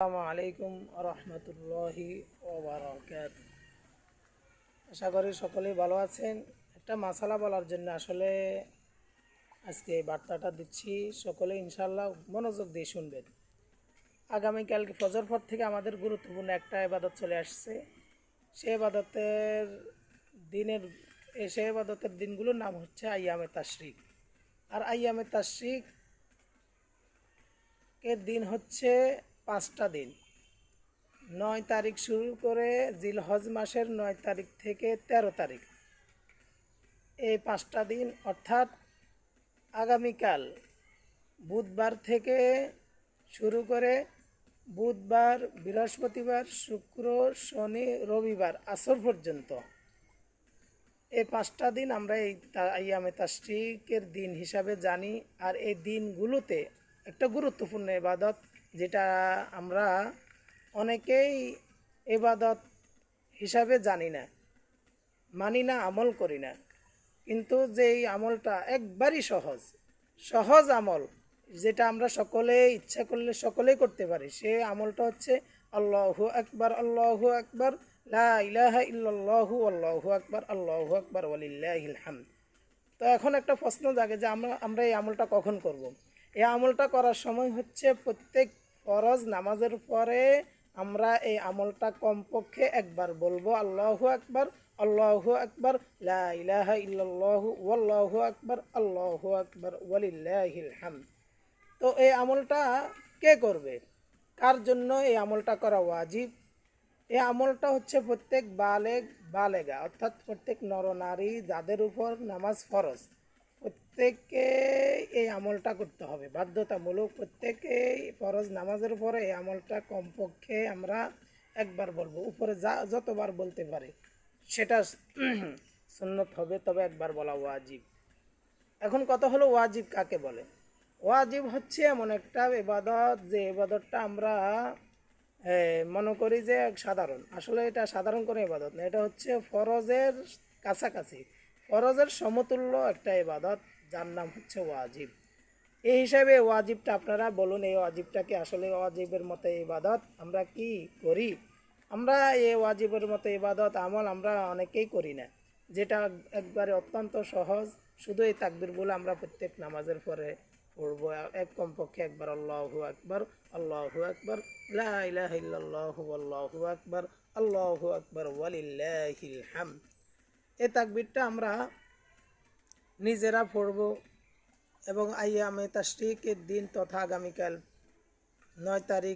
আসসালামু আলাইকুম রহমতুল্লাহি ওবারাকাতুহু। আশা করি সকলেই ভালো আছেন। একটা মাসালা বলার জন্য আসলে আজকে এই বার্তাটা দিচ্ছি, সকলে ইনশাল্লাহ মনোযোগ দিয়ে শুনবেন। আগামীকালকে ফজর পর থেকে আমাদের গুরুত্বপূর্ণ একটা ইবাদত চলে আসছে। সে ইবাদতের দিনের সে ইবাদতের দিনগুলোর নাম হচ্ছে আইয়ামে তাশরিক। আর আইয়ামে তাশরিক এর দিন হচ্ছে 5টা দিন। 9 তারিখ শুরু করে জিলহজ মাসের 9 তারিখ থেকে 13 তারিখ, এই 5টা দিন অর্থাৎ আগামীকাল বুধবার থেকে শুরু করে বুধবার, বৃহস্পতিবার, শুক্র, শনি, রবিবার আসর পর্যন্ত এই 5টা দিন আমরা এই আইয়ামে তাশরিকের দিন হিসাবে জানি। আর এই দিনগুলোতে একটা গুরুত্বপূর্ণ ইবাদত, যেটা আমরা অনেকেই ইবাদত হিসাবে জানি না, মানি না, আমল করি না। কিন্তু যেই আমলটা একবারই সহজ সহজ আমল, যেটা আমরা সকলে ইচ্ছা করলে সকলেই করতে পারি, সে আমলটা হচ্ছে আল্লাহু আকবার, আল্লাহু আকবার, লা ইলাহা ইল্লাল্লাহু, আল্লাহু আকবার, আল্লাহু আকবার, ওয়ালিল্লাহিল হামদ। তো এখন একটা প্রশ্ন জাগে যে আমরা এই আমলটা কখন করব। এই আমলটা করার সময় হচ্ছে প্রত্যেক ফরজ নামাজের পরে আমরা এই আমলটা কমপক্ষে একবার বলবো, আল্লাহু আকবার, আল্লাহু আকবার, লা ইলাহা ইল্লাল্লাহু, ওয়াল্লাহু আকবার, আল্লাহু আকবার, ওয়ালিল্লাহিল হামদ। তো এই আমলটা কে করবে, কার জন্য এই আমলটা করা ওয়াজিব? এই আমলটা হচ্ছে প্রত্যেক বালেগা অর্থাৎ প্রত্যেক নরনারী যাদের উপর নামাজ ফরজ, প্রত্যেককে এই আমলটা করতে হবে বাধ্যতামূলক। প্রত্যেকে ফরজ নামাজের উপরে এই আমলটা কমপক্ষে আমরা একবার বলবো, উপরে যতবার বলতে পারে সেটা সুন্নত হবে, তবে একবার বলা ওয়াজিব। এখন কথা হলো ওয়াজিব কাকে বলে। ওয়াজিব হচ্ছে এমন একটা ইবাদত, যে ইবাদতটা আমরা মনে করি যে সাধারণ, আসলে এটা সাধারণ কোনো ইবাদত না, এটা হচ্ছে ফরজের কাছাকাছি, ফরজের সমতুল্য একটা ইবাদত, যার নাম হচ্ছে ওয়াজিব। এই হিসাবে ওয়াজিবটা আপনারা বলুন, এই ওয়াজিবটাকে আসলে ওয়াজিবের মতো ইবাদত আমরা কি করি? আমরা এই ওয়াজিবের মতো ইবাদত আমল আমরা অনেকেই করি না, যেটা একবারে অত্যন্ত সহজ। শুধু এই তাকবীরগুলো আমরা প্রত্যেক নামাজের পরে পড়বো, এক কমপক্ষে একবার আল্লাহু আকবার, আল্লাহু আকবার, লা ইলাহা ইল্লাল্লাহু, আল্লাহু আকবার, আল্লাহু আকবার, ওয়ালিল্লাহিল হামদ। এই তাকবীরটা আমরা নিজেরা পড়ব এবং আইয়ামে তাশরিকের দিন তথা আগামীকাল 9 তারিখ